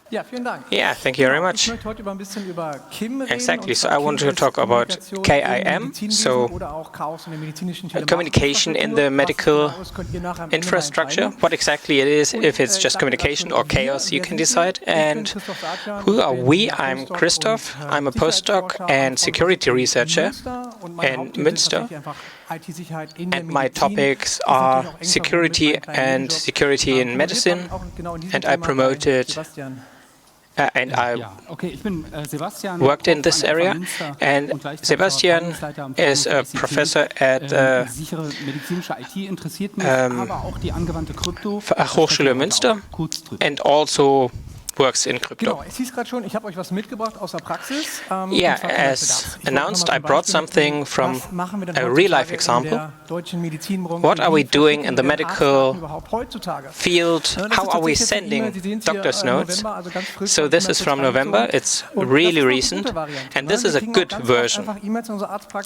Ja, vielen Dank. Yeah, thank you very much. Ich möchte heute ein bisschen über KIM reden. Exactly. So I want to talk about KIM, so communication in the medical infrastructure. What exactly it is, if it's just communication or chaos, you can decide. And who are we? I'm Christoph. I'm a postdoc and security researcher in Münster. And my topics are security and security in medicine. And I promoted and I worked in this area, and Sebastian is a professor at Hochschule Münster and also works in crypto. Genau, es hieß gerade schon, ich habe euch was mitgebracht aus der Praxis. Yeah, as announced, I brought something from a real-life example. What are we doing in the medical field? How are we sending doctor's notes? So this is from November. It's really recent, and this is a good version.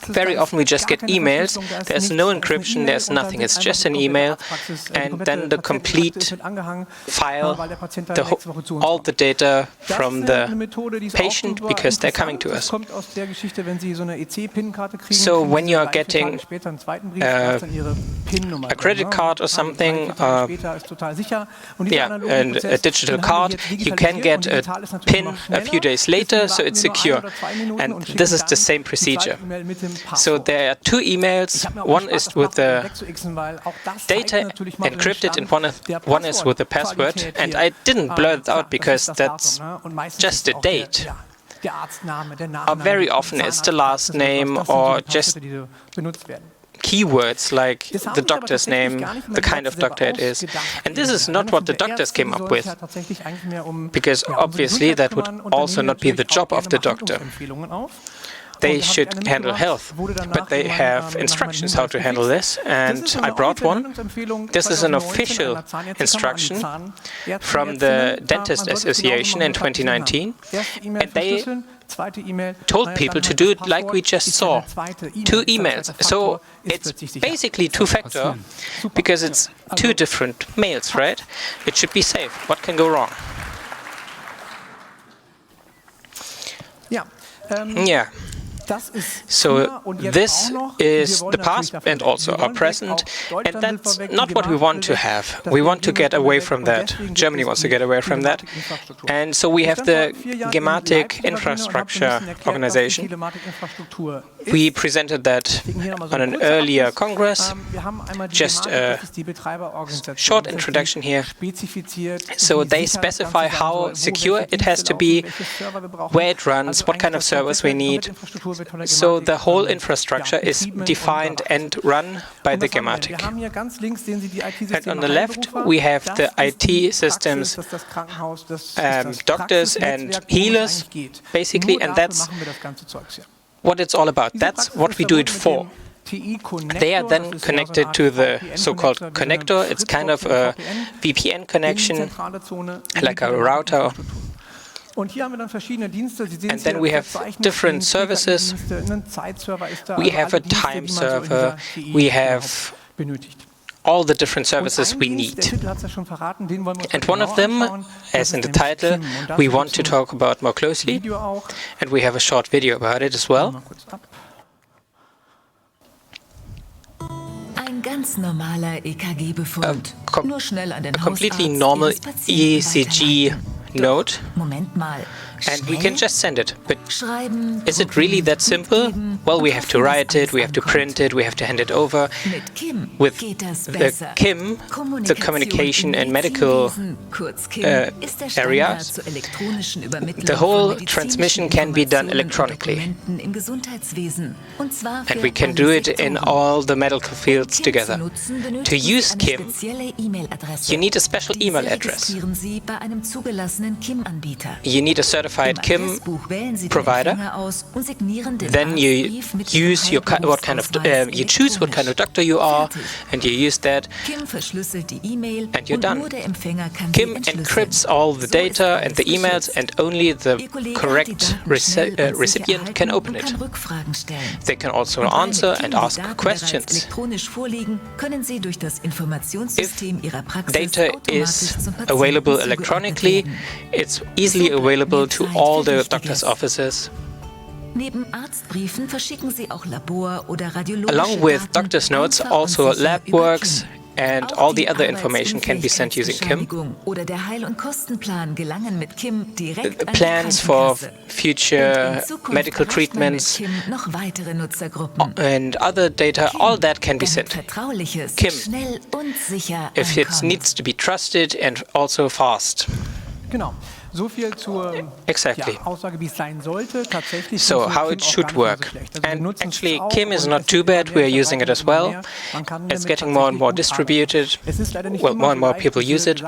Very often we just get emails. There's no encryption, there's nothing. It's just an email, and then the complete file, all the data from the patient, because they're coming to us. So when you're getting a credit card or something, and a digital card, you can get a PIN a few days later, so it's secure. And this is the same procedure. So there are two emails. One is with the data encrypted, and one is with the password. And I didn't blur it out because that's just a date. Or very often it's the last name or just keywords like the doctor's name, the kind of doctor it is. And this is not what the doctors came up with, because obviously that would also not be the job of the doctor. They should handle health, but they have instructions how to handle this, and I brought one. This is an official instruction from the Dentist Association in 2019, and they told people to do it like we just saw. Two emails. So it's basically two-factor, because it's two different mails, right? It should be safe. What can go wrong? Yeah. So this is the past and also our present, and that's not what we want to have. We want to get away from that. Germany wants to get away from that. And so we have the Gematik Infrastructure Organization. We presented that on an earlier congress. Just a short introduction here. So they specify how secure it has to be, where it runs, what kind of service we need. So the whole infrastructure is defined and run by the Gematik. And on the left, we have the IT systems, doctors and healers, basically, and that's what it's all about. That's what we do it for. They are then connected to the so-called connector. It's kind of a VPN connection, like a router. And then we have different services. We have a time server. We have all the different services we need. And one of them, as in the title, we want to talk about more closely. And we have a short video about it as well. Ein ganz normaler EKG-Befund. Nur schnell an den Hausarzt. Completely normal ECG note, Moment mal. and we can just send it. But is it really that simple? Well, we have to write it, we have to print it, we have to hand it over. With the KIM, the communication and medical areas, the whole transmission can be done electronically. And we can do it in all the medical fields together. To use KIM, you need a special email address. You need a certified certified Kim provider. Then you use you choose what kind of doctor you are, and you use that, and you're done. Kim encrypts all the data and the emails, and only the correct recipient can open it. They can also answer and ask questions. If data is available electronically, it's easily available to all the doctor's offices. Along with doctor's notes, also lab works and all the other information can be sent using Kim. Plans for future medical treatments and other data, all that can be sent. Kim, if it needs to be trusted and also fast. Genau. So viel zur Exactly. Aussage, wie es sein sollte. Tatsächlich So how it should work. And actually, Kim is not too bad. We are using it as well. It's getting more and more distributed. Well, more and more people use it.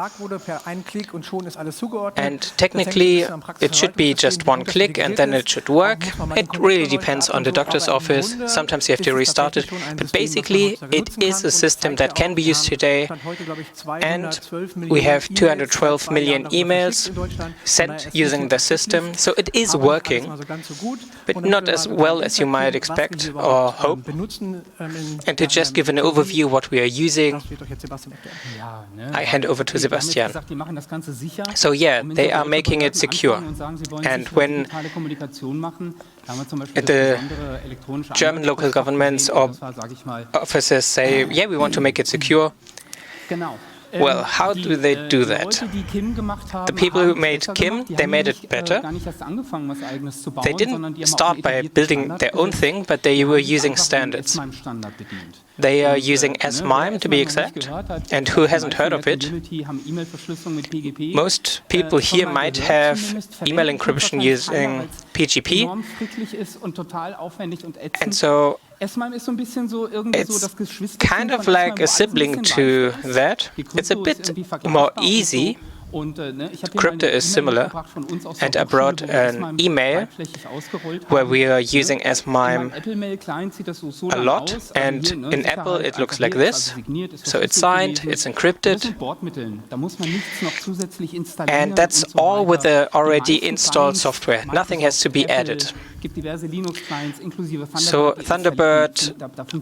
And technically, it should be just one click and then it should work. It really depends on the doctor's office. Sometimes you have to restart it. But basically, it is a system that can be used today. And we have 212 million emails sent using the system, so it is working, but not as well as you might expect or hope. And to just give an overview what we are using, I hand over to Sebastian. So yeah, they are making it secure. And when the German local governments or offices say, yeah, we want to make it secure, well, how do they do that? The people who made Kim, they made it better. They didn't start by building their own thing, but they were using standards. They are using S-MIME, to be exact. And who hasn't heard of it? Most people here might have email encryption using PGP. And so it's kind of like a sibling to that. It's a bit more easy. Crypto is similar, and I brought an email where we are using S-MIME a lot, and in Apple it looks like this. So it's signed, it's encrypted, and that's all with the already installed software. Nothing has to be added. So Thunderbird,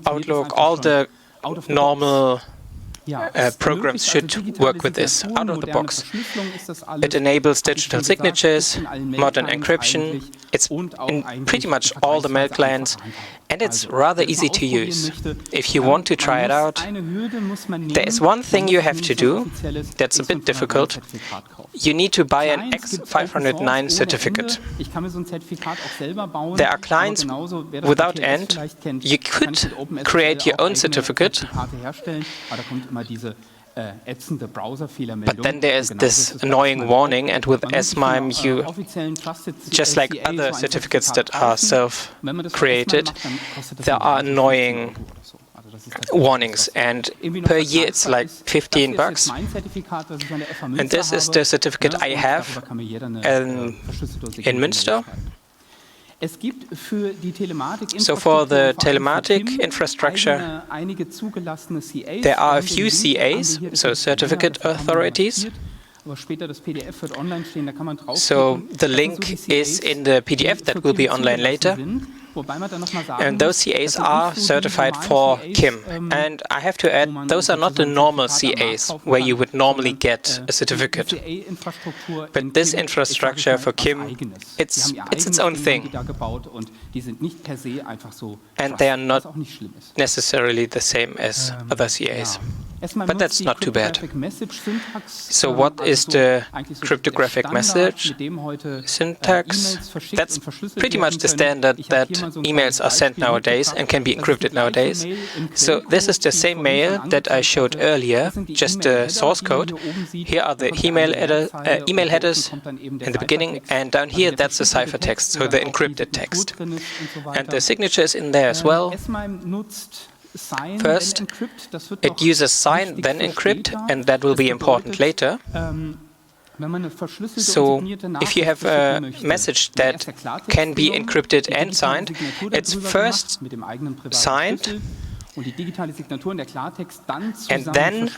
Outlook, all the normal programs should work with this out of the box. It enables digital signatures, modern encryption. It's in pretty much all the mail clients, and it's rather easy to use. If you want to try it out, there is one thing you have to do that's a bit difficult. You need to buy an X509 certificate. There are clients without end. You could create your own certificate, but then there is this annoying warning, and with S-MIME, you, just like other certificates that are self-created, there are annoying warnings, and per year it's like $15. And this is the certificate I have in Münster. So for the telematic infrastructure, there are a few CAs, so certificate authorities. So the link is in the PDF that will be online later. And those CAs are certified for Kim. And I have to add, those are not the normal CAs where you would normally get a certificate. But this infrastructure for Kim, it's its own thing. And they are not necessarily the same as other CAs. But that's not too bad. So what is the cryptographic message syntax? That's pretty much the standard that emails are sent nowadays and can be encrypted nowadays. So this is the same mail that I showed earlier, just the source code. Here are the email headers in the beginning, and down here that's the ciphertext, so the encrypted text. And the signature is in there as well. First, it uses sign, then encrypt, and that will be important later. So if you have a message that can be encrypted and signed, it's first signed, and then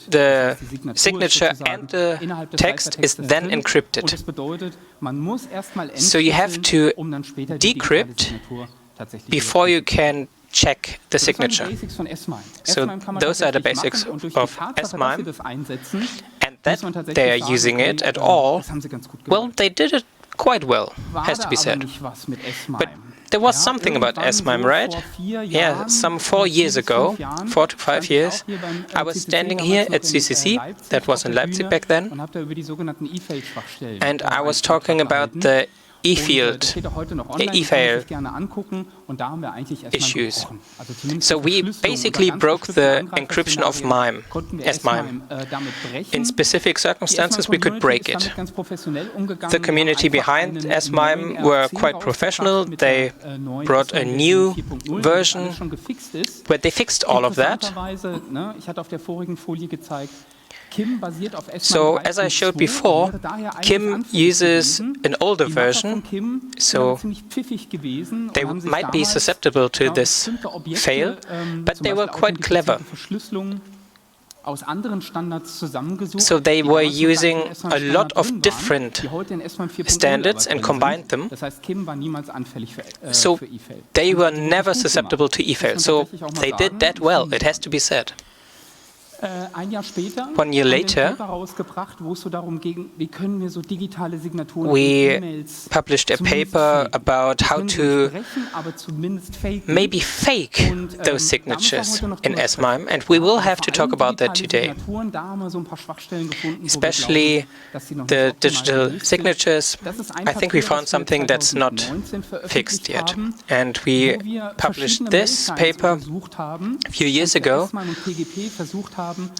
the signature and the text is then encrypted. So you have to decrypt before you can check the signature. So those are the basics of S-MIME, and that they are using it at all, well, they did it quite well, has to be said. But there was something about S-MIME, right? Yeah, some 4 years ago, 4 to 5 years, I was standing here at CCC, that was in Leipzig back then, and I was talking about the e-field, e-fail issues. So we basically broke the encryption of MIME, S-MIME. In specific circumstances, we could break it. The community behind S-MIME were quite professional. They brought a new version where they fixed all of that. So, as I showed before, Kim uses an older version, so they might be susceptible to this fail, but they were quite clever. So they were using a lot of different standards and combined them. So they were never susceptible to e-fail. So they did that well, it has to be said. 1 year later, we published a paper about how to maybe fake those signatures in S-MIME, and we will have to talk about that today. Especially the digital signatures. I think we found something that's not fixed yet. And we published this paper a few years ago.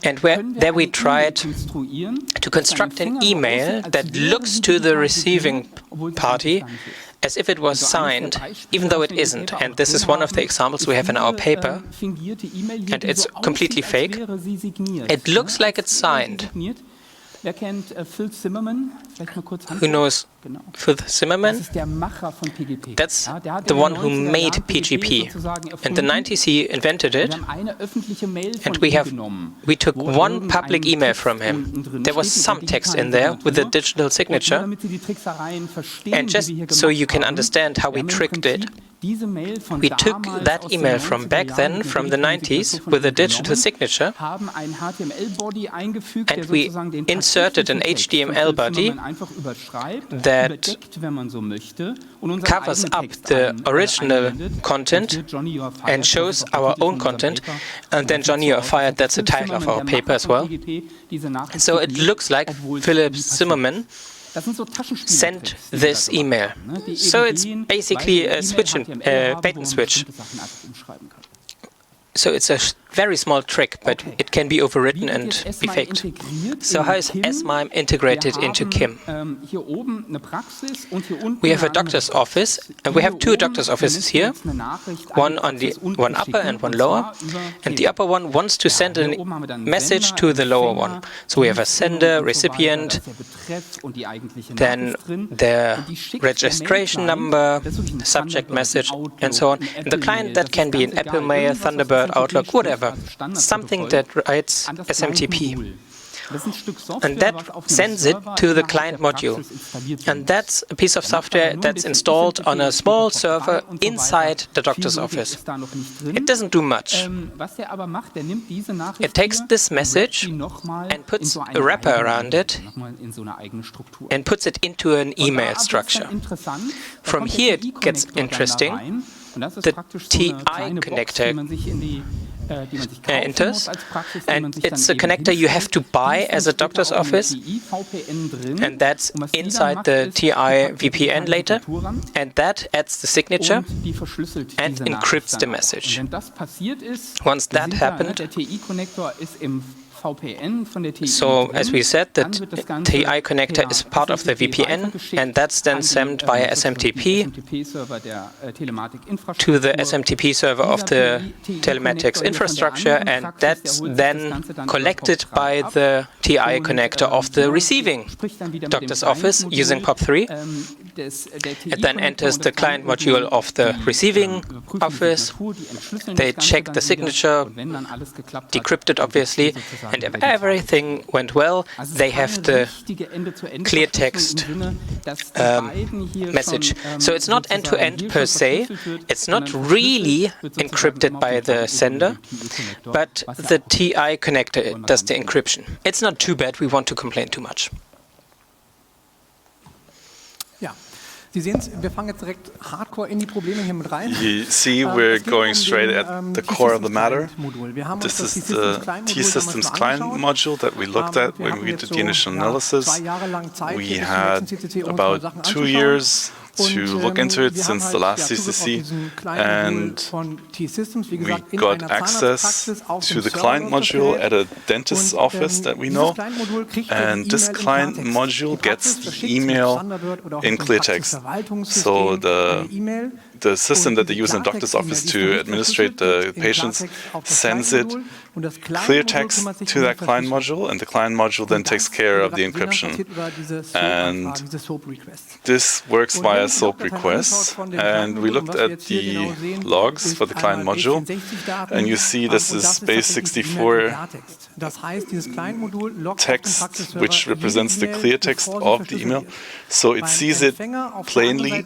And there we tried to construct an email that looks to the receiving party as if it was signed, even though it isn't. And this is one of the examples we have in our paper. And it's completely fake. It looks like it's signed. Who knows Phil Zimmermann? That's the one who made PGP. In the 90s he invented it, and we took one public email from him. There was some text in there with a digital signature, and just so you can understand how we tricked it, we took that email from back then, from the 90s, with a digital signature, and we inserted an HTML body that covers up the original content and shows our own content, and then Johnny, you're fired, that's the title of our paper as well. So it looks like Philipp Zimmermann sent this email. So it's basically a switch, bait and switch. So it's a very small trick, but it can be overwritten and be faked. So how is S-MIME integrated into Kim? We have a doctor's office, and we have 2 doctor's offices here, one upper and one lower, and the upper one wants to send a message to the lower one. So we have a sender, recipient, then their registration number, subject message, and so on. And the client, that can be an Apple Mail, Thunderbird, Outlook, whatever. Something that writes SMTP. And that sends it to the client module. And that's a piece of software that's installed on a small server inside the doctor's office. It doesn't do much. It takes this message and puts a wrapper around it and puts it into an email structure. From here it gets interesting. The TI connector enters, and it's a connector you have to buy as a doctor's office, and that's inside the TI VPN later, and that adds the signature and encrypts the message. Once that happened, So, as we said, the TI connector is part of the VPN, and that's then sent via SMTP to the SMTP server of the telematics infrastructure, and that's then collected by the TI connector of the receiving doctor's office using POP3. It then enters the client module of the receiving office. They check the signature, decrypt it obviously, and if everything went well, they have the clear text message. So it's not end-to-end per se, it's not really encrypted by the sender, but the TI connector does the encryption. It's not too bad, we want to complain too much. Sie sehen es, wir fangen jetzt direkt hardcore in die Probleme hier mit rein. You see, we're going straight at the core of the matter. This is the T-Systems client module that we looked at when we did the initial analysis. We had about 2 years to look into it since the last CCC, and we got access to the client module at a dentist's office that we know, and this client module gets the email in clear text. So the system that they use in the doctor's office to administrate the patients sends it clear text to that client module, and the client module then takes care of the encryption. And this works via SOAP requests, and we looked at the logs for the client module, and you see this is base 64 text, which represents the clear text of the email. So it sees it plainly,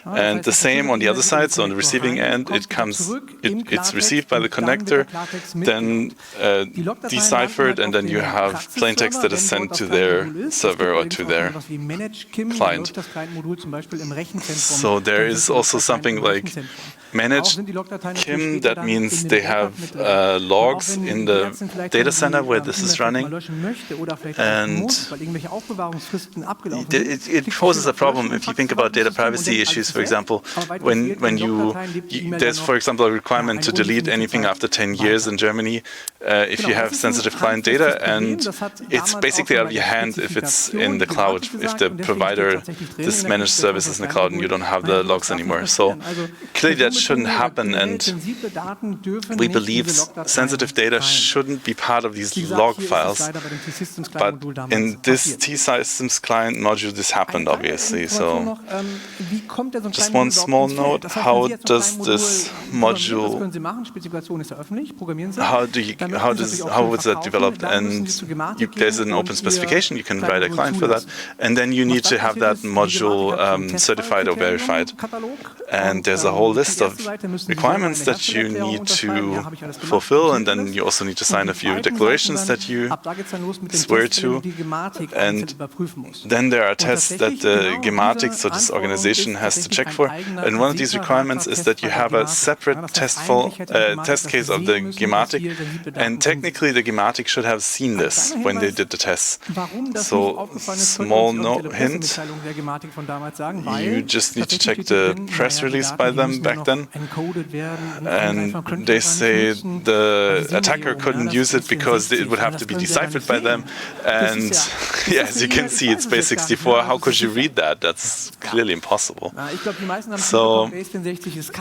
and the same on the other side. So on the receiving end, it's received by the connector, then deciphered, and then you have plain text that is sent to their server or to their client. So there is also something like managed KIM. That means they have logs in the data center where this is running, and it poses a problem if you think about data privacy issues. For example, when there's, for example, a requirement to delete anything after 10 years in Germany if you have sensitive client data, and it's basically out of your hand if it's in the cloud, if the provider, this managed service is in the cloud and you don't have the logs anymore. So clearly that shouldn't happen, and we believe sensitive data shouldn't be part of these log files, but in this T-Systems client module this happened obviously. So just one small note, how does this module, how was that developed? And there's an open specification, you can write a client for that, and then you need to have that module certified or verified. And there's a whole list of requirements that you need to fulfill, and then you also need to sign a few declarations that you swear to, and then there are tests that the Gematik, so this organization, has to check for. And one of these requirements is that you have a separate test case of the Gematik, and technically the Gematik should have seen this when they did the tests. So, small hint, you just need to check the press release by them back then, and they say the attacker couldn't use it because it would have to be deciphered by them, and yeah, as you can see, it's base 64. How could you read that? That's clearly impossible. So,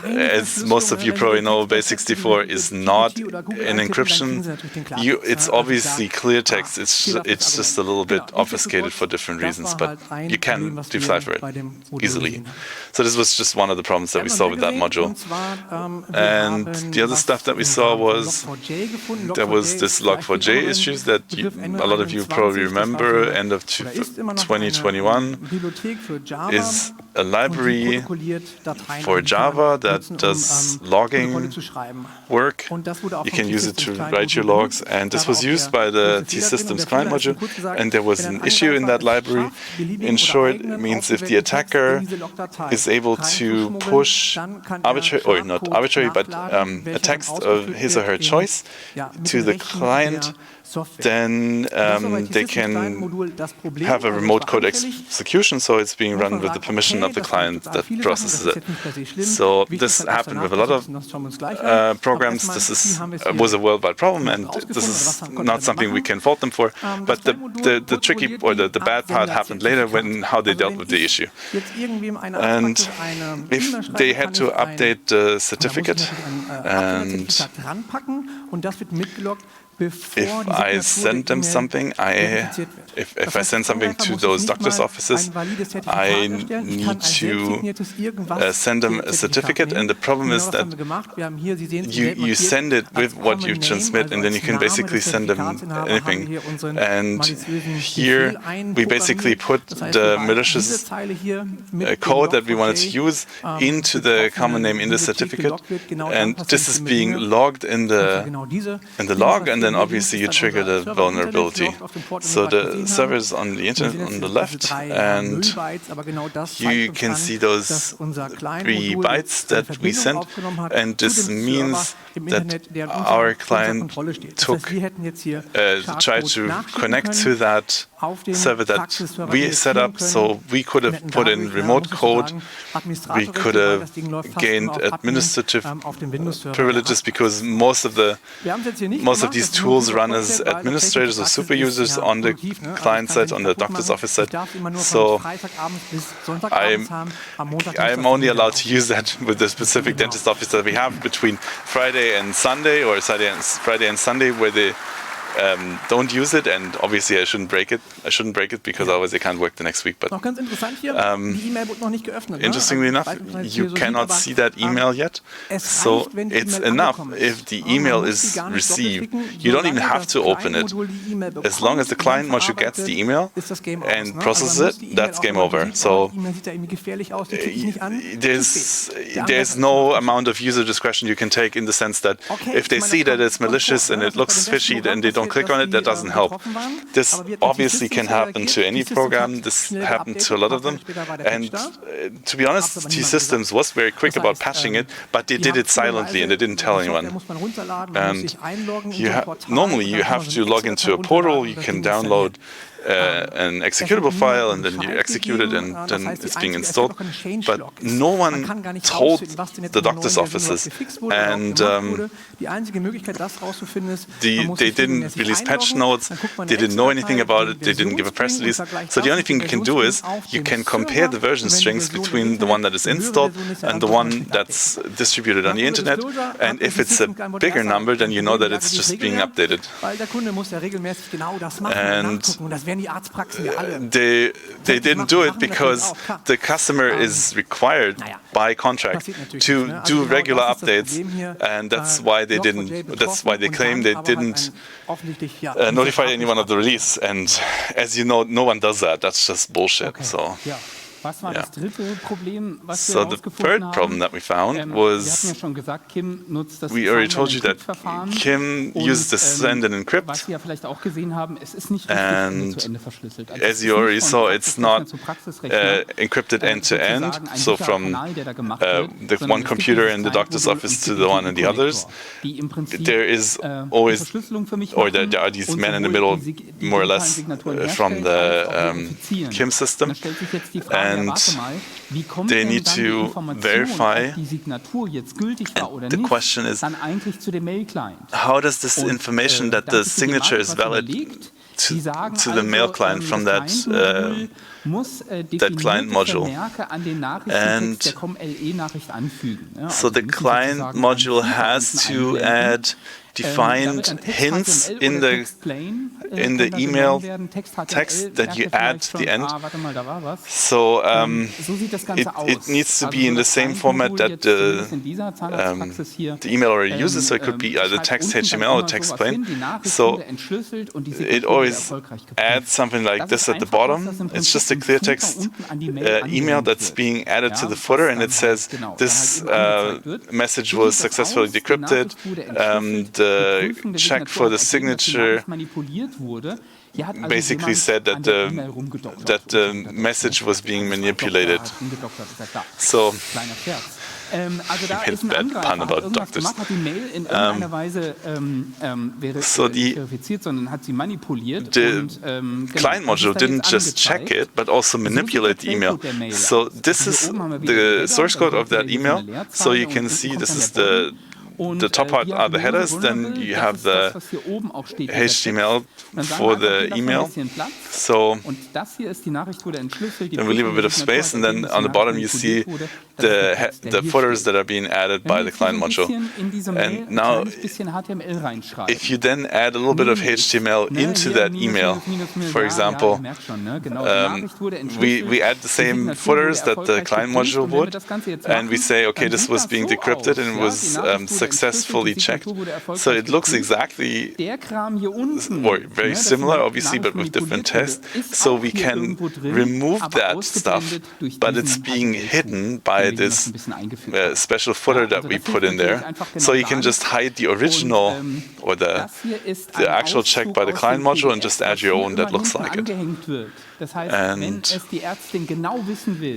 as most of you probably know, base 64 is not an encryption. It's obviously clear text. It's just a little bit obfuscated for different reasons, but you can decipher it easily. So this was just one of the problems that we saw with that module. And the other stuff that we saw was there was this log4j issues that a lot of you probably remember. End of 2021 is a library for Java that does logging work. You can use it to write your logs, and this was used by the T-Systems client module, and there was an issue in that library. In short, it means if the attacker is able to push arbitrary, or not arbitrary, but a text of his or her choice to the client then they can have a remote code execution, so it's being run with the permission of the client that processes it. So this happened with a lot of programs. This was a worldwide problem, and this is not something we can fault them for. But the tricky or the bad part happened later when how they dealt with the issue. And if they had to update the certificate, and if I send them something, if I send something to those doctors' offices, I need to send them a certificate, and the problem is that you send it with what you transmit, and then you can basically send them anything. And here we basically put the malicious code that we wanted to use into the common name in the certificate, and this is being logged in the log, and then obviously you trigger the vulnerability. So the server is on the internet on the left, and you can see those 3 bytes that we sent, and this means that our client tried to connect to that server that we set up, so we could have put in remote code, we could have gained administrative privileges, because most of these tools run as administrators or super users on the client side, on the doctor's office side. So I'm only allowed to use that with the specific dentist office that we have between Friday and Sunday, or Friday and Sunday, where they don't use it, and obviously I shouldn't break it. Because otherwise I can't work the next week. But interestingly enough, you cannot see that email yet. So it's enough if the email is received. You don't even have to open it. As long as the client module gets the email and processes it, that's game over. So there's no amount of user discretion you can take, in the sense that if they see that it's malicious and it looks fishy, and they don't click on it, that doesn't help. This obviously can happen to any program. This happened to a lot of them. And to be honest, T-Systems was very quick about patching it, but they did it silently and they didn't tell anyone. And normally you have to log into a portal, you can download an executable file, and then you execute it, and then it's being installed. But no one told the doctor's offices, and they didn't release patch notes, they didn't know anything about it, they didn't give a press release. So the only thing you can do is you can compare the version strings between the one that is installed and the one that's distributed on the internet, and if it's a bigger number, then you know that it's just being updated. And they didn't do it because the customer is required by contract to do regular updates, and that's why they didn't. That's why they claim they didn't notify anyone of the release. And as you know, no one does that. That's just bullshit. So. So the third problem that we found was, we already told you that Kim uses the send and encrypt, and as you already saw, it's not encrypted end-to-end, so from the one computer in the doctor's office to the one in the others. There is always, or there are these men in the middle, more or less, from the Kim system, and they need to verify. And the question is, how does this information that the signature is valid to the mail client from that client module? And so the client module has to add defined hints in the email text that you add to the end. So it needs to be in the same format that the email already uses. So it could be either text HTML or text plain. So it always adds something like this at the bottom. It's just a clear text email that's being added to the footer, and it says this message was successfully decrypted. The check for the signature basically said that the message was being manipulated. So made a bad pun about doctors. So the client module didn't just check it, but also manipulate the email. So this is the source code of that email. So you can see this is the top part are the headers, then you have the HTML for the email. So then we leave a bit of space, and then on the bottom you see the footers that are being added by the client module. And now, if you then add a little bit of HTML into that email, for example, we add the same footers that the client module would, and we say, okay, this was being decrypted and was successfully checked. So it looks exactly, or very similar, obviously, but with different tests. So we can remove that stuff, but it's being hidden by this special footer that we put in there. So you can just hide the original or the actual check by the client module and just add your own that looks like it. And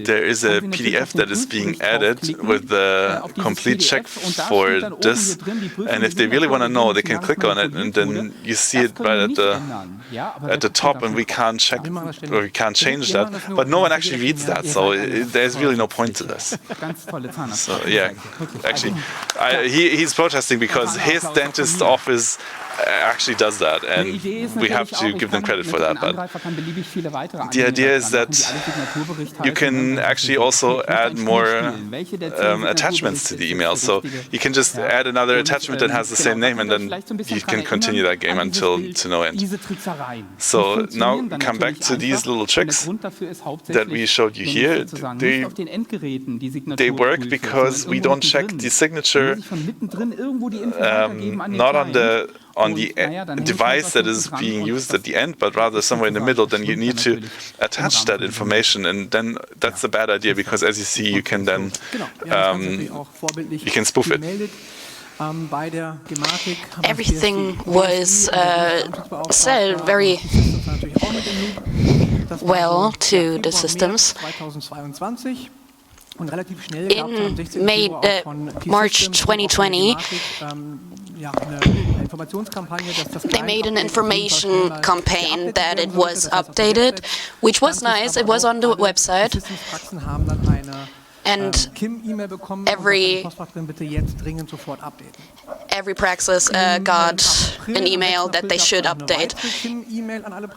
there is a PDF that is being added with the complete check for this. And if they really want to know, they can click on it, and then you see it right at the top, and we can't check or we can't change that. But no one actually reads that, so there's really no point to this. So yeah, actually, he's protesting because his dentist office actually does that, and we have to give them credit for that. But the idea is that you can actually also add more attachments to the email. So you can just add another attachment that has the same name, and then you can continue that game until to no end. So now come back to these little tricks that we showed you here. They work because we don't check the signature not on the device that is being used at the end, but rather somewhere in the middle. Then you need to attach that information, and then that's a bad idea, because as you see, you can then you can spoof it. Everything was said very well to the systems. In March 2020, they made an information campaign that it was updated, which was nice. It was on the website. And every praxis got an email that they should update.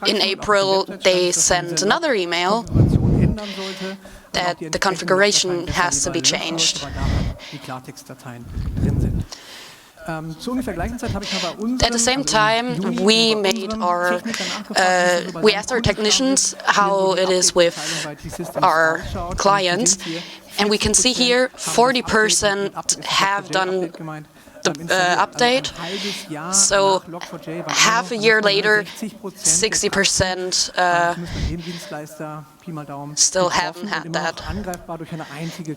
In April, they sent another email that the configuration has to be changed. At the same time, we asked our technicians how it is with our clients, and we can see here 40% have done the update. So half a year later, 60% still haven't had that.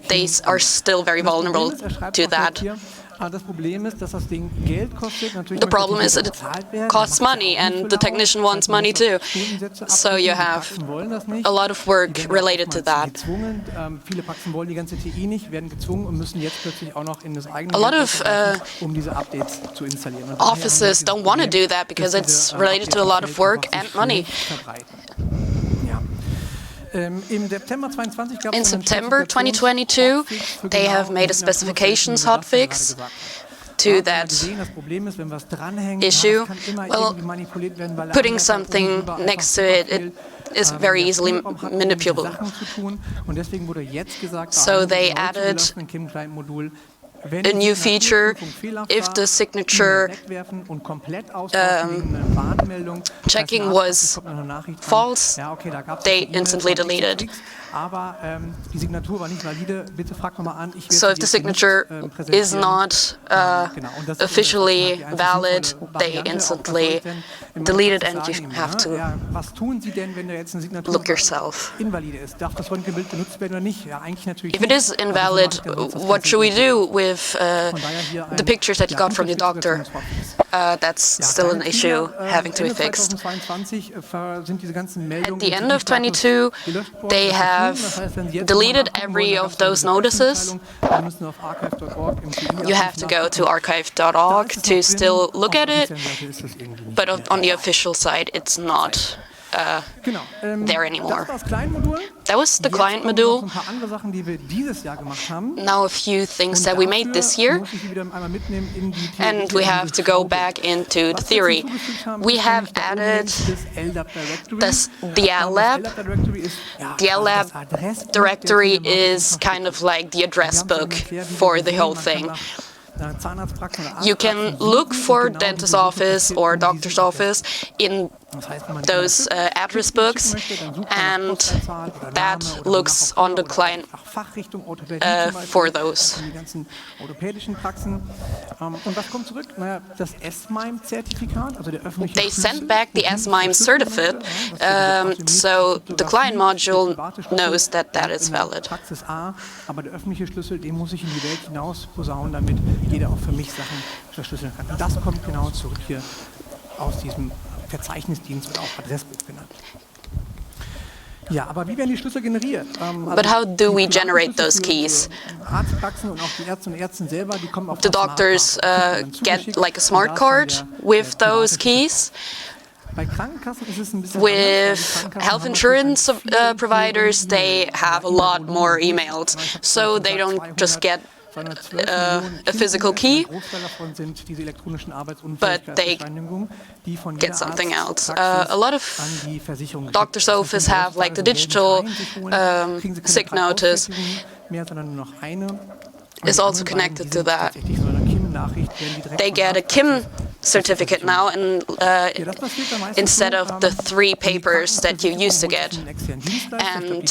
They are still very vulnerable to that. The problem is that it costs money, and the technician wants money too. So you have a lot of work related to that. A lot of offices don't want to do that because it's related to a lot of work and money. In September 2022, they have made a specifications hotfix to that issue. Well, putting something next to it is very easily manipulable. So they added a new feature. If the signature checking was false, they instantly deleted. So if the signature is not officially valid, they instantly delete it, and you have to look yourself. If it is invalid, what should we do with with the pictures that you got from your doctor. That's still an issue having to be fixed. At the end of 22, they have deleted every of those notices. You have to go to archive.org to still look at it, but on the official side, it's not there anymore. That was the client module. Now a few things that we made this year, and we have to go back into the theory. We have added the LLab. The LLab directory is kind of like the address book for the whole thing. You can look for dentist's office or doctor's office in those address books, and that looks on the client for those. They sent back the S-MIME certificate, so the client module knows that that is valid. Jeder auch für mich Sachen verschlüsseln kann. Und das kommt genau zurück hier aus diesem Verzeichnisdienst oder auch Adressbuch genannt. Ja, aber wie werden die Schlüssel generiert? But how do we generate those keys? Arztpraxen und auch die Ärzte und Ärztinnen selber, die kommen auf the doctors get like a smart card with those keys. With health insurance providers, they have a lot more emails, so they don't just get a physical key, but they get something else. A lot of doctor's offices have like the digital sick notice is also connected to that. They get a KIM certificate now, and instead of the 3 papers that you used to get. And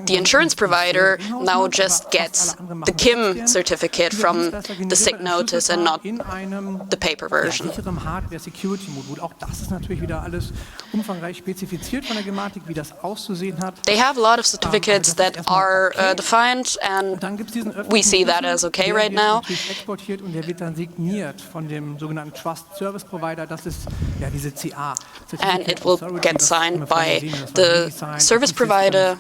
the insurance provider now just gets the KIM certificate from the sick notice and not the paper version. They have a lot of certificates that are defined, and we see that as okay right now. And it will get signed by the service provider.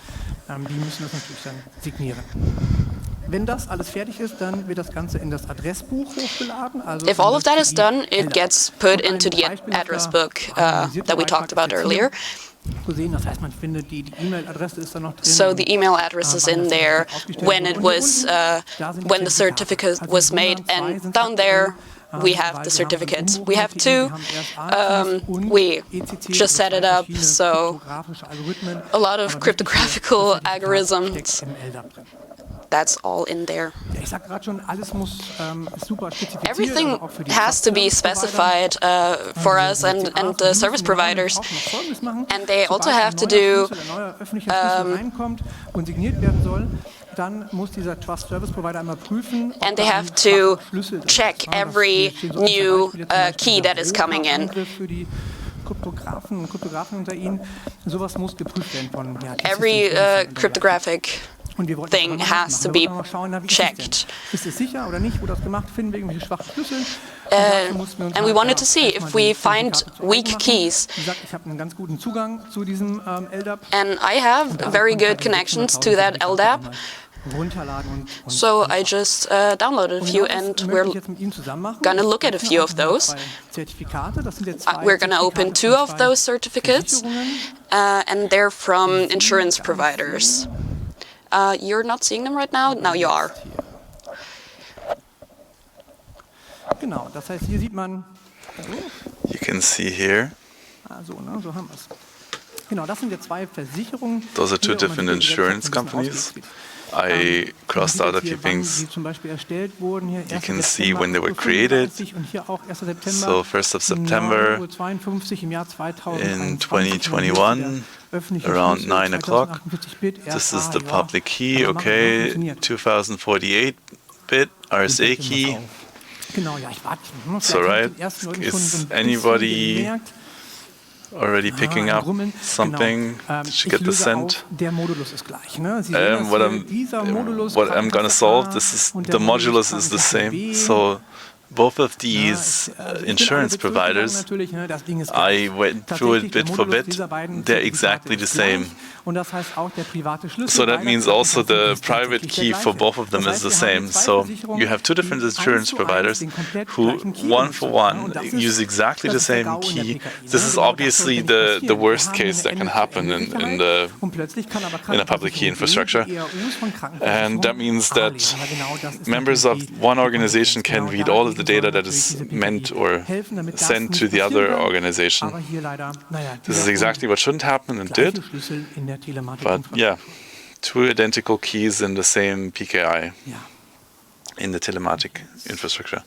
If all of that is done, it gets put into the address book that we talked about earlier. So the email address is in there when it was when the certificate was made, and down there we have the certificate. We have 2. We just set it up, so a lot of cryptographical algorithms. That's all in there. Everything has to be specified for us and the service providers, and they also have to do and they have to check every new key that is coming in. Every cryptographic thing has to be checked. And we wanted to see if we find weak keys. And I have very good connections to that LDAP. So I just downloaded a few, and we're going to look at a few of those. We're going to open 2 of those certificates, and they're from insurance providers. You're not seeing them right now? Now you are. You can see here. Those are 2 different insurance companies. I crossed out a few things. You can see when they were created. So 1st of September in 2021, around 9 o'clock. This is the public key, okay, 2048-bit RSA key. So right, is anybody already picking up something. Did you get the scent? What I'm going to solve, the modulus is the same. So both of these insurance providers, I went through it bit for bit, they're exactly the same. So that means also the private key for both of them is the same. So you have two different insurance providers who, one for one, use exactly the same key. This is obviously the worst case that can happen in a public key infrastructure. And that means that members of one organization can read all of the data that is meant or sent to the other organization. This is exactly what shouldn't happen and did. But yeah, two identical keys in the same PKI in the telematic infrastructure.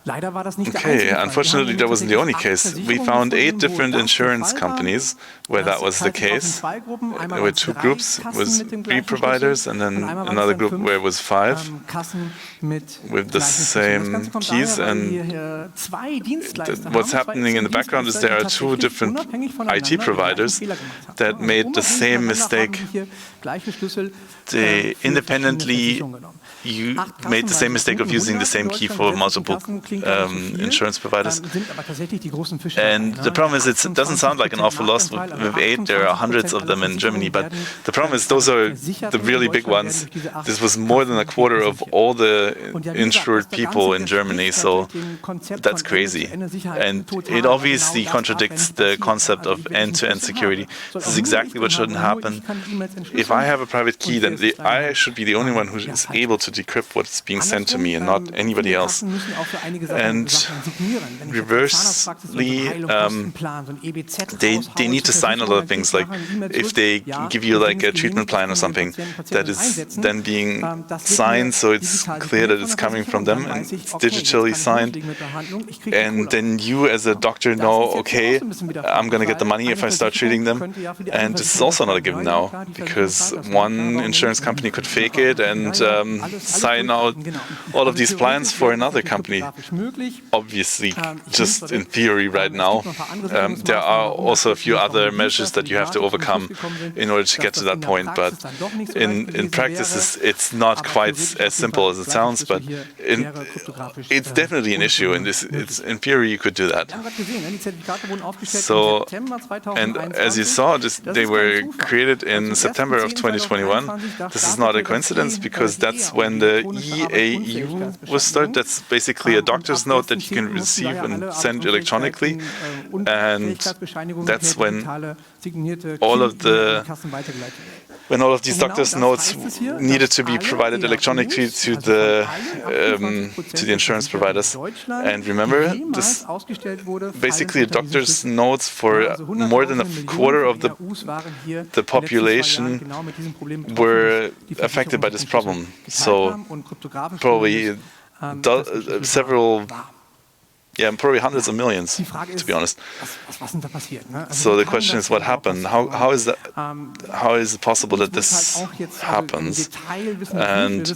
Okay, unfortunately that wasn't the only case. We found 8 different insurance companies where that was the case. There were 2 groups with 3 providers and then another group where it was 5 with the same keys. And what's happening in the background is there are 2 different IT providers that made the same mistake. They independently made the same mistake of using the same key for multiple insurance providers. And the problem is it doesn't sound like an awful loss with 8. There are hundreds of them in Germany, but the problem is those are the really big ones. This was more than a quarter of all the insured people in Germany, so that's crazy. And it obviously contradicts the concept of end-to-end security. This is exactly what shouldn't happen. If I have a private key, then I should be the only one who is able to decrypt what's being sent to me and not anybody else. And reversely, they need to sign a lot of things. Like if they give you like a treatment plan or something, that is then being signed, so it's clear that it's coming from them and it's digitally signed. And then you as a doctor know, okay, I'm going to get the money if I start treating them. And this is also not a given now, because one insurance company could fake it and sign out all of these plans for another company. Obviously, just in theory right now. There are also a few other measures that you have to overcome in order to get to that point, but in practice it's not quite as simple as it sounds, but it's definitely an issue, and in theory you could do that. So, and as you saw, they were created in September of 2021. This is not a coincidence, because that's when the EAU was started. That's basically a doctor's note that you can receive and send electronically, and that's when all of these doctor's notes needed to be provided electronically to the insurance providers. And remember, this basically doctor's notes for more than a quarter of the population were affected by this problem. So probably probably hundreds of millions, to be honest. So the question is, what happened? How is it possible that this happens? And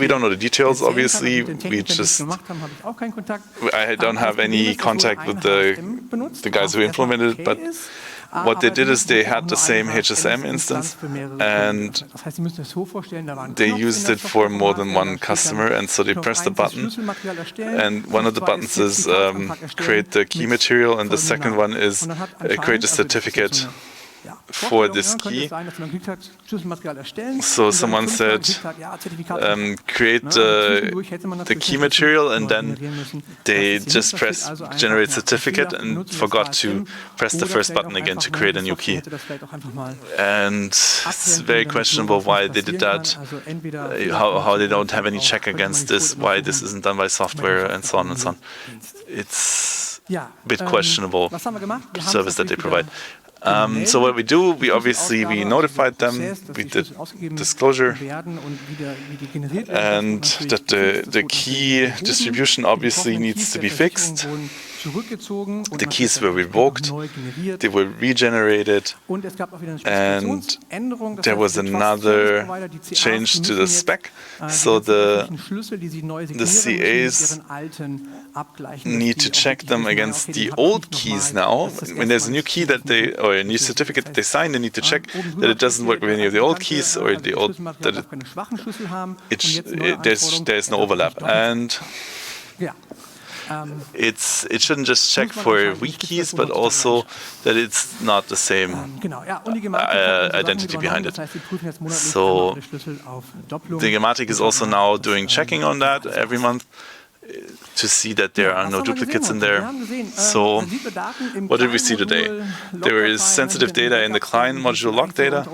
we don't know the details, obviously. I don't have any contact with the guys who implemented it, but what they did is they had the same HSM instance, and they used it for more than one customer, and so they pressed the button, and one of the buttons is create the key material, and the second one is create a certificate for this key. So someone said, create the key material, and then they just press generate certificate and forgot to press the first button again to create a new key. And it's very questionable why they did that, how they don't have any check against this, why this isn't done by software, and so on and so on. It's a bit questionable service that they provide. So what we do, we notified them, we did disclosure, and that the key distribution obviously needs to be fixed. the keys were revoked, they were regenerated, and there was another change to the spec. So the CAs need to check them against the old keys now. When there's a new key or a new certificate that they sign, they need to check that it doesn't work with any of the old keys or that there's no overlap. And it shouldn't just check for weak keys, but also that it's not the same identity behind it. So the Gematik is also now doing checking on that every month to see that there are no duplicates in there. So what did we see today? There is sensitive data in the client module log data.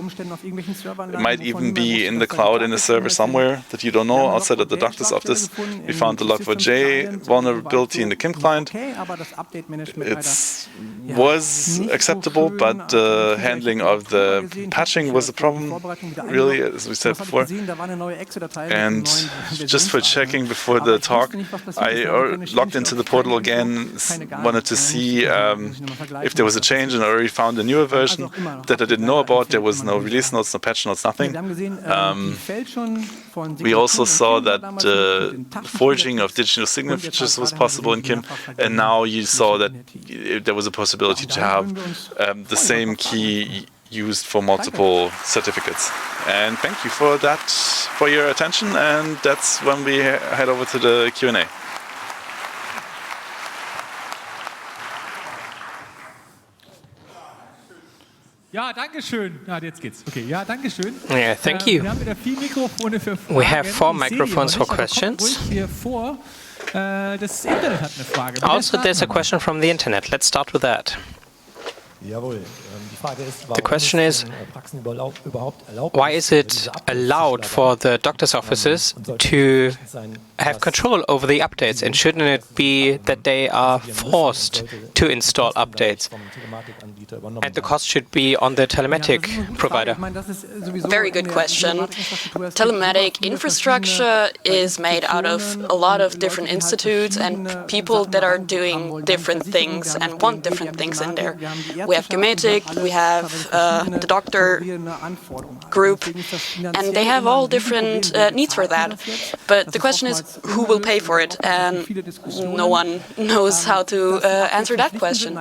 It might even be in the cloud in a server somewhere that you don't know outside of the doctor's office. We found the log4j vulnerability in the KIM client. It was acceptable, but the handling of the patching was a problem, really, as we said before. And just for checking before the talk, I logged into the portal again, wanted to see if there was a change, and I already found a newer version that I didn't know about. There was no release notes, no patch notes, nothing. We also saw that forging of digital signatures was possible in KIM, and now you saw that there was a possibility to have the same key used for multiple certificates. And thank you for that, for your attention, and that's when we head over to the Q&A. Ja, danke schön. Ja, jetzt geht's. Okay, ja, danke schön. Yeah, thank you. We have 4 microphones for questions. Also, there's a question from the internet. Let's start with that. The question is, why is it allowed for the doctor's offices to have control over the updates, and shouldn't it be that they are forced to install updates and the cost should be on the telematic provider? Very good question. Telematic infrastructure is made out of a lot of different institutes and people that are doing different things and want different things in there. We have Gematik, we have the doctor group, and they have all different needs for that. But the question is, who will pay for it? And no one knows how to answer that question.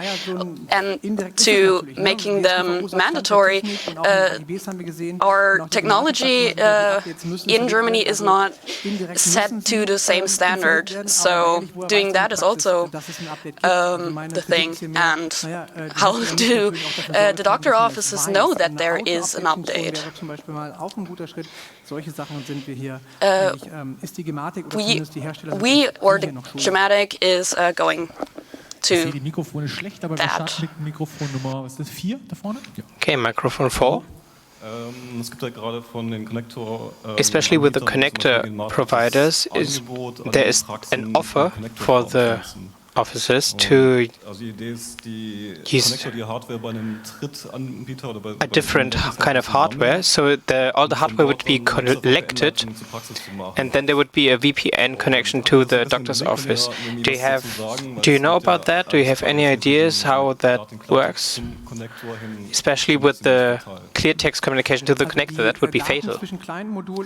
And to making them mandatory, our technology in Germany is not set to the same standard. So doing that is also the thing. And how do the doctor offices know that there is an update? We or the Gematik is going to that. Okay, microphone 4. Especially with the connector providers, there is an offer for the offices to use a different kind of hardware, so all the hardware would be collected, and then there would be a VPN connection to the doctor's office. Do you know about that? Do you have any ideas how that works? Especially with the clear text communication to the connector, that would be fatal.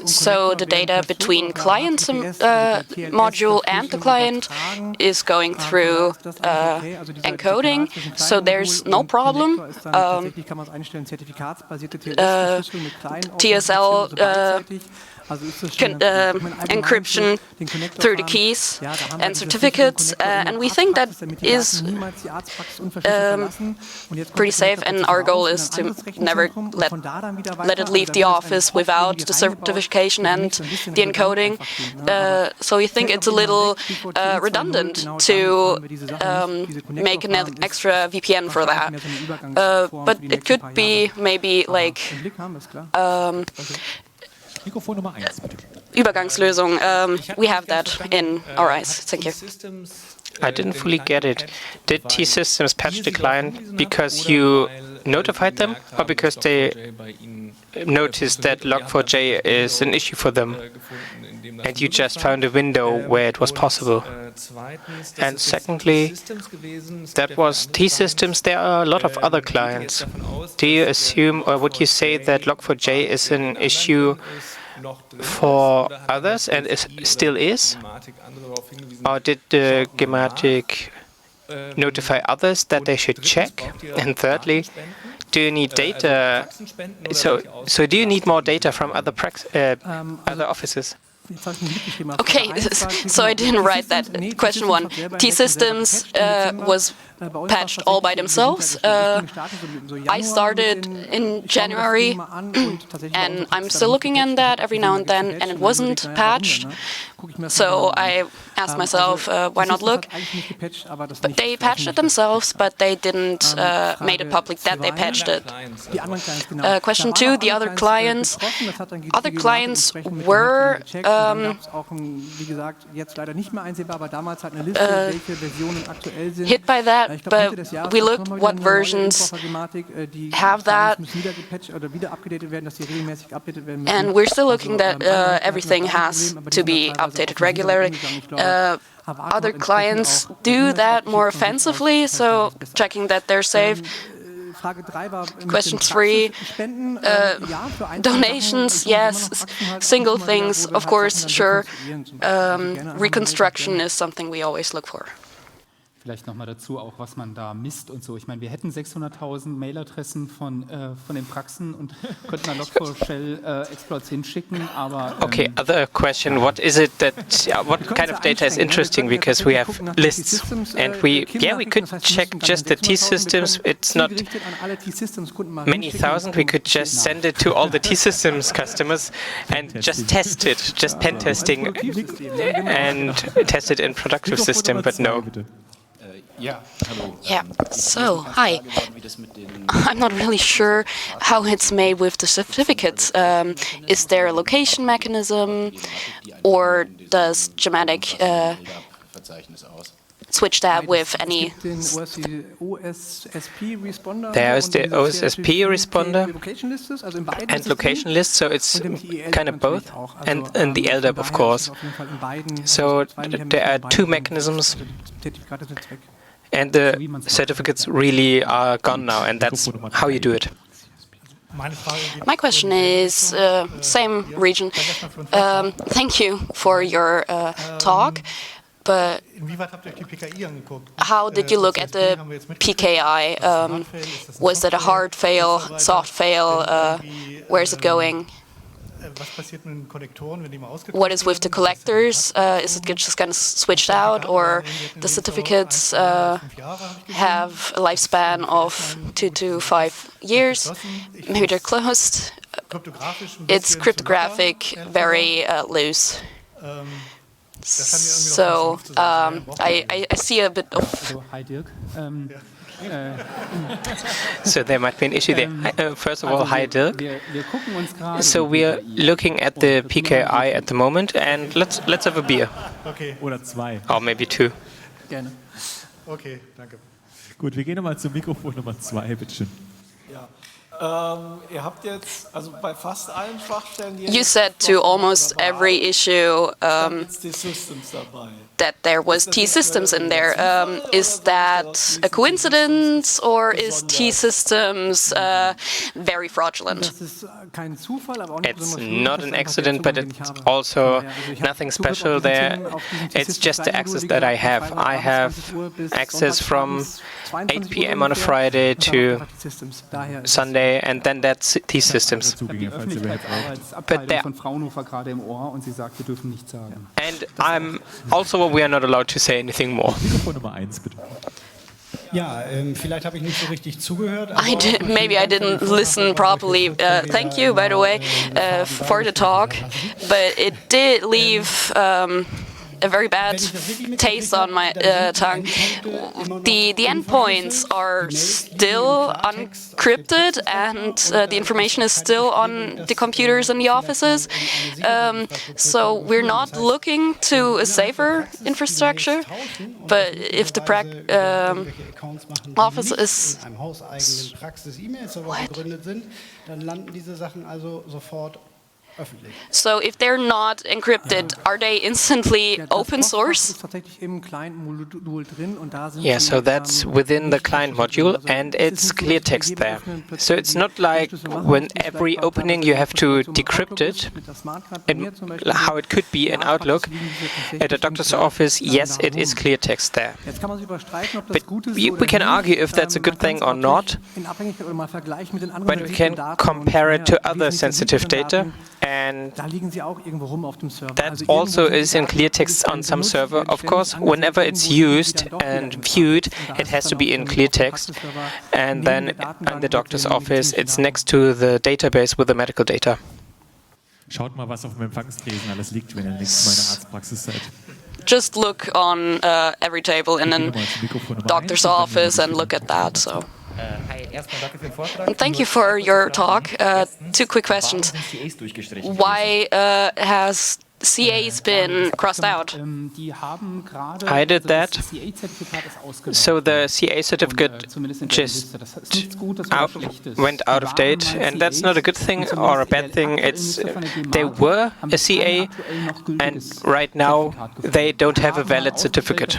So the data between client module and the client is going through encoding, so there's no problem. TSL encryption through the keys and certificates, and we think that is pretty safe, and our goal is to never let it leave the office without the certification and the encoding. So we think it's a little redundant to make an extra VPN for that, but it could be maybe like Übergangslösung. We have that in our eyes. Thank you. I didn't fully get it. Did T-Systems patch the client because you notified them, or because they noticed that log4j is an issue for them, and you just found a window where it was possible? And secondly, that was T-Systems. There are a lot of other clients. Do you assume, or would you say that log4j is an issue for others, and still is? Or did the Gematik notify others that they should check? And thirdly, do you need data? So do you need more data from other offices? Okay, so I didn't write that. Question one. T-Systems was patched all by themselves. I started in January, and I'm still looking in that every now and then, and it wasn't patched. So I asked myself, why not look? But they patched it themselves, but they didn't make it public that they patched it. Question two, the other clients. Other clients were hit by that, but we looked what versions have that, and we're still looking that everything has to be updated regularly. Other clients do that more offensively, so checking that they're safe. Question three, donations, yes. Single things, of course, sure. Reconstruction is something we always look for. Vielleicht nochmal dazu, auch was man da misst und so. Ich meine, wir hätten 600.000 Mailadressen von den Praxen und könnten eine Log4Shell-Exploits hinschicken, aber... Okay, other question, what is it that, what kind of data is interesting, because we have lists, and we could check just the T-Systems, it's not many thousand, we could just send it to all the T-Systems customers and just test it, just pen testing, and test it in productive system, but no. Yeah, so, hi. I'm not really sure how it's made with the certificates. Is there a location mechanism, or does Gematik switch that with any... There is the OSSP responder and location list, so it's kind of both, and the LDAP, of course. So there are two mechanisms, and the certificates really are gone now, and that's how you do it. My question is, same region. Thank you for your talk, but how did you look at the PKI? Was it a hard fail, soft fail? Where is it going? What is with the collectors? Is it just kind of switched out, or the certificates have a lifespan of 2 to 5 years? Maybe they're closed. It's cryptographic, very loose. So I see a bit of... So there might be an issue there. First of all, hi Dirk. So we are looking at the PKI at the moment, and let's have a beer. Okay. Oder zwei. Or maybe two. Gerne. Okay, danke. Gut, wir gehen nochmal zum Mikrofon Nummer 2, bitteschön. Ja. Ihr habt jetzt, also bei fast allen Schwachstellen... You said to almost every issue that there was T-Systems in there. Is that a coincidence, or is T-Systems very fraudulent? It's not an accident, but it's also nothing special there. It's just the access that I have. I have access from 8 p.m. on a Friday to Sunday, and then that's T-Systems. But there, and I'm also, we are not allowed to say anything more. Ja, vielleicht habe ich nicht so richtig zugehört. Maybe I didn't listen properly. Thank you, by the way, for the talk. But it did leave a very bad taste on my tongue. The endpoints are still uncrypted, and the information is still on the computers in the offices. So we're not looking to a safer infrastructure, but if the office is so if they're not encrypted, are they instantly open source? Yeah, so that's within the client module, and it's clear text there. So it's not like when every opening you have to decrypt it, and how it could be in Outlook. At a doctor's office, yes, it is clear text there. But we can argue if that's a good thing or not, but we can compare it to other sensitive data, and that also is in clear text on some server. Of course, whenever it's used and viewed, it has to be in clear text, and then in the doctor's office, it's next to the database with the medical data. Schaut mal, was auf dem Empfangstresen alles liegt, wenn ihr nächstes Mal in der Arztpraxis seid. Just look on every table in a doctor's office and look at that. So. Thank you for your talk. 2 quick questions. Why has CA's been crossed out? I did that. So the CA certificate just went out of date, and that's not a good thing or a bad thing. It's they were a CA, and right now they don't have a valid certificate.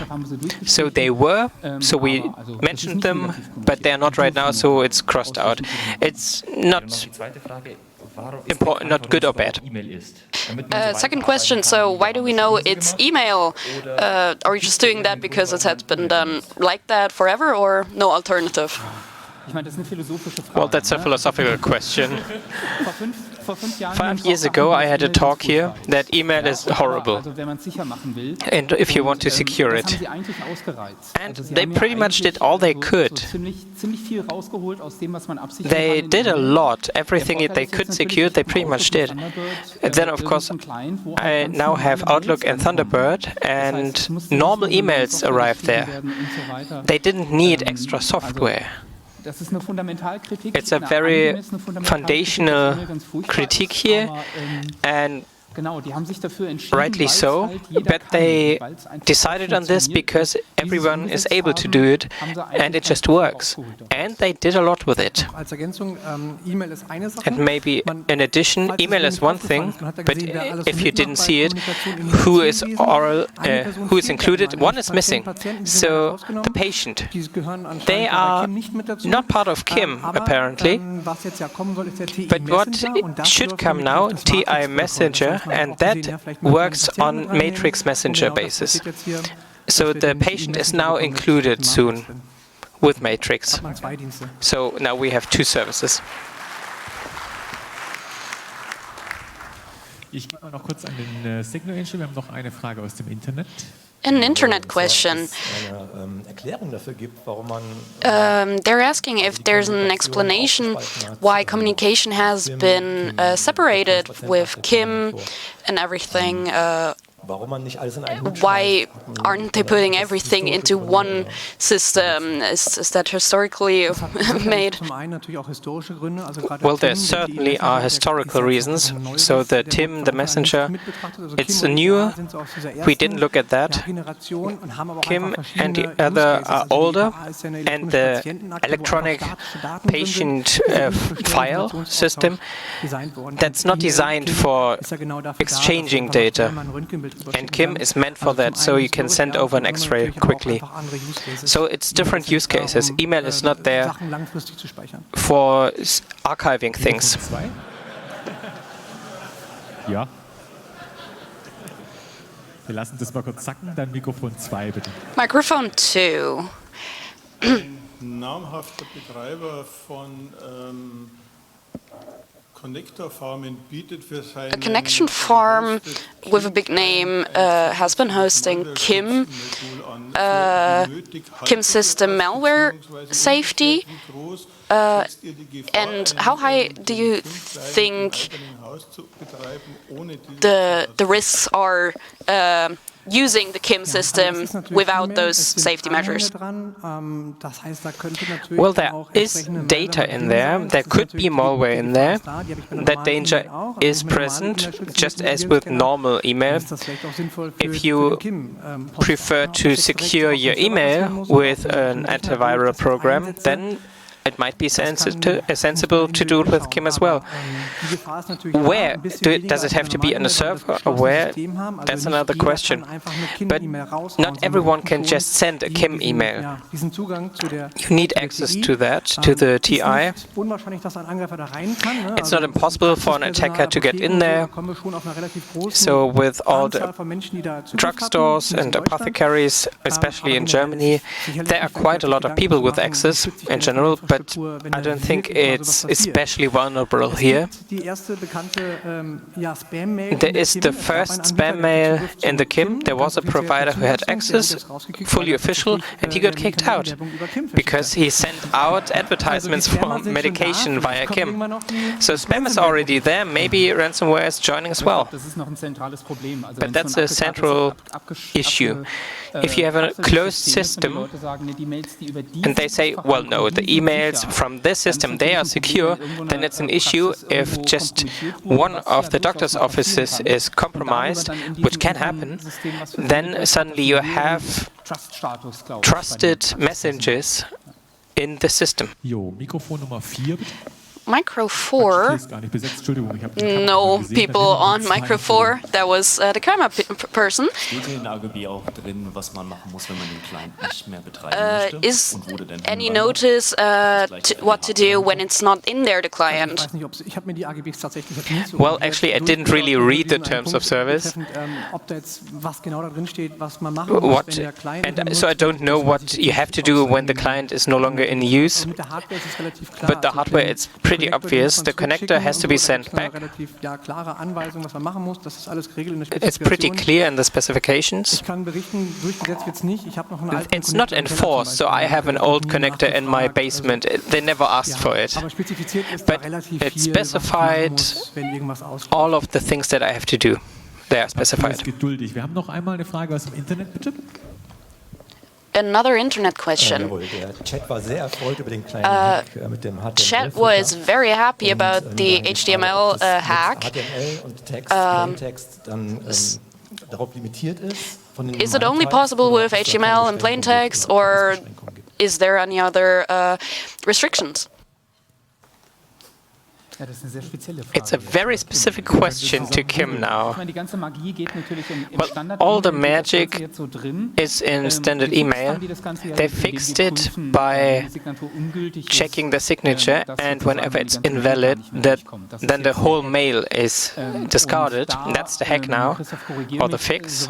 So they were, so we mentioned them, but they're not right now, so it's crossed out. It's not important, not good or bad. Second question, so why do we know it's email? Are we just doing that because it has been done like that forever, or no alternative? Well, that's a philosophical question. 5 years ago, I had a talk here that email is horrible, and if you want to secure it. And they pretty much did all they could. They did a lot. Everything that they could secure, they pretty much did. And then, of course, I now have Outlook and Thunderbird, and normal emails arrive there. They didn't need extra software. It's a very foundational critique here, and rightly so, but they decided on this because everyone is able to do it, and it just works. And they did a lot with it. And maybe in addition, email is one thing, but if you didn't see it, who is included? One is missing. So the patient, they are not part of KIM, apparently. But what should come now, TI Messenger, and that works on matrix messenger basis. So the patient is now included soon with matrix. So now we have 2 services. Ich gehe mal noch kurz an den Signal Angel. Wir haben noch eine Frage aus dem Internet. An internet question. They're asking if there's an explanation why communication has been separated with KIM and everything. Why aren't they putting everything into one system? Is that historically made? Well, there certainly are historical reasons. So the TIM, the messenger, it's newer. We didn't look at that. KIM and the other are older, and the electronic patient file system, that's not designed for exchanging data. And KIM is meant for that, so you can send over an X-ray quickly. So it's different use cases. Email is not there for archiving things. Ja. Wir lassen das mal kurz sacken, dann Mikrofon 2 bitte. Microphone 2. Namhafter Betreiber von a connection farm with a big name has been hosting KIM system malware safety. And how high do you think the risks are using the KIM system without those safety measures. Well, there is data in there. There could be malware in there. That danger is present, just as with normal email. If you prefer to secure your email with an antiviral program, then it might be sensible to do it with KIM as well. Where? Does it have to be on a server or where? That's another question. But not everyone can just send a KIM email. You need access to that, to the TI. It's not impossible for an attacker to get in there. So with all the drugstores and apothecaries, especially in Germany, there are quite a lot of people with access in general, but I don't think it's especially vulnerable here. There is the first spam mail in the KIM. There was a provider who had access, fully official, and he got kicked out because he sent out advertisements for medication via KIM. So spam is already there. Maybe ransomware is joining as well. But that's a central issue. If you have a closed system and they say, well, no, the emails from this system, they are secure, then it's an issue if just one of the doctor's offices is compromised, which can happen, then suddenly you have trusted messages in the system. Mikrofon Nummer 4, bitte. Micro 4, no people on Micro 4, that was the camera person. Is any notice what to do when it's not in there, the client? Well, actually, I didn't really read the terms of service. So I don't know what you have to do when the client is no longer in use. But the hardware, it's pretty obvious. The connector has to be sent back. It's pretty clear in the specifications. It's not enforced, so I have an old connector in my basement. They never asked for it. But it specified all of the things that I have to do. They are specified. Wir haben noch einmal eine Frage aus dem Internet, bitte. Another internet question. Chat was very happy about the HTML hack. Is it only possible with HTML and plain text, or is there any other restrictions? It's a very specific question to KIM now. Well, all the magic is in standard email. They fixed it by checking the signature, and whenever it's invalid, then the whole mail is discarded. That's the hack now, or the fix.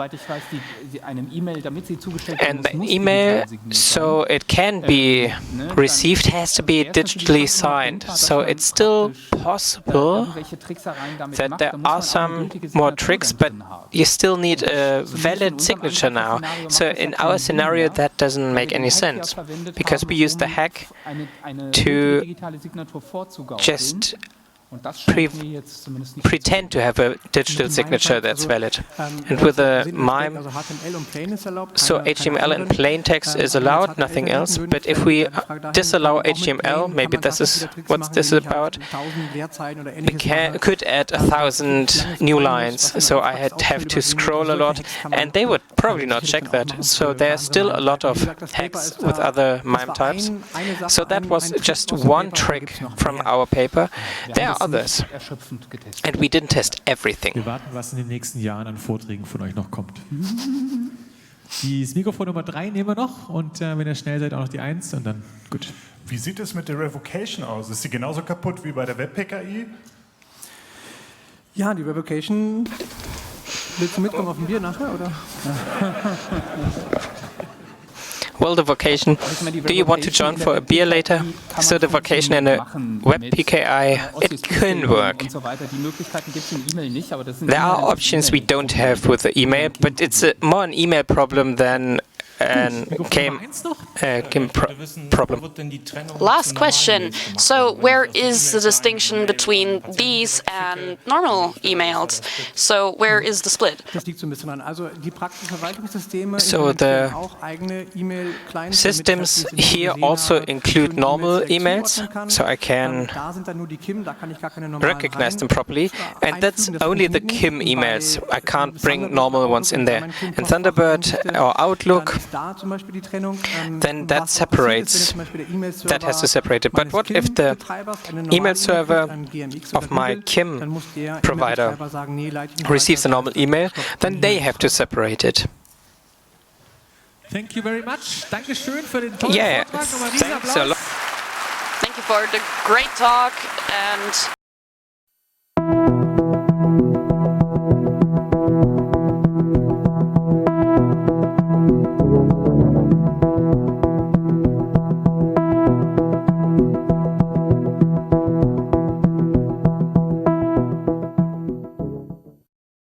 And the email, so it can be received, has to be digitally signed. So it's still possible that there are some more tricks, but you still need a valid signature now. So in our scenario, that doesn't make any sense, because we use the hack to just pretend to have a digital signature that's valid. And with a MIME, so HTML and plain text is allowed, nothing else. But if we disallow HTML, maybe this is what this is about, we could add 1,000 new lines. So I have to scroll a lot, and they would probably not check that. So there's still a lot of hacks with other MIME types. So that was just one trick from our paper. There are others, and we didn't test everything. Wir warten, was in den nächsten Jahren an Vorträgen von euch noch kommt. Das Mikrofon Nummer 3 nehmen wir noch, und wenn ihr schnell seid, auch noch die 1, und dann gut. Wie sieht es mit der Revocation aus? Ist sie genauso kaputt wie bei der Web-PKI? Ja, die Revocation. Willst du mitkommen auf ein Bier nachher, oder? Well, the vocation, do you want to join for a beer later? So the vocation in a web PKI, it can work. There are options we don't have with the email, but it's more an email problem than KIM problem. Last question. So where is the distinction between these and normal emails? So where is the split? So the systems here also include normal emails, so I can recognize them properly, and that's only the KIM emails. I can't bring normal ones in there. In Thunderbird or Outlook, then that separates, that has to separate it. But what if the email server of my KIM provider receives a normal email, then they have to separate it. Thank you very much. Dankeschön für den tollen Vortrag. Thanks a lot. Thank you for the great talk, and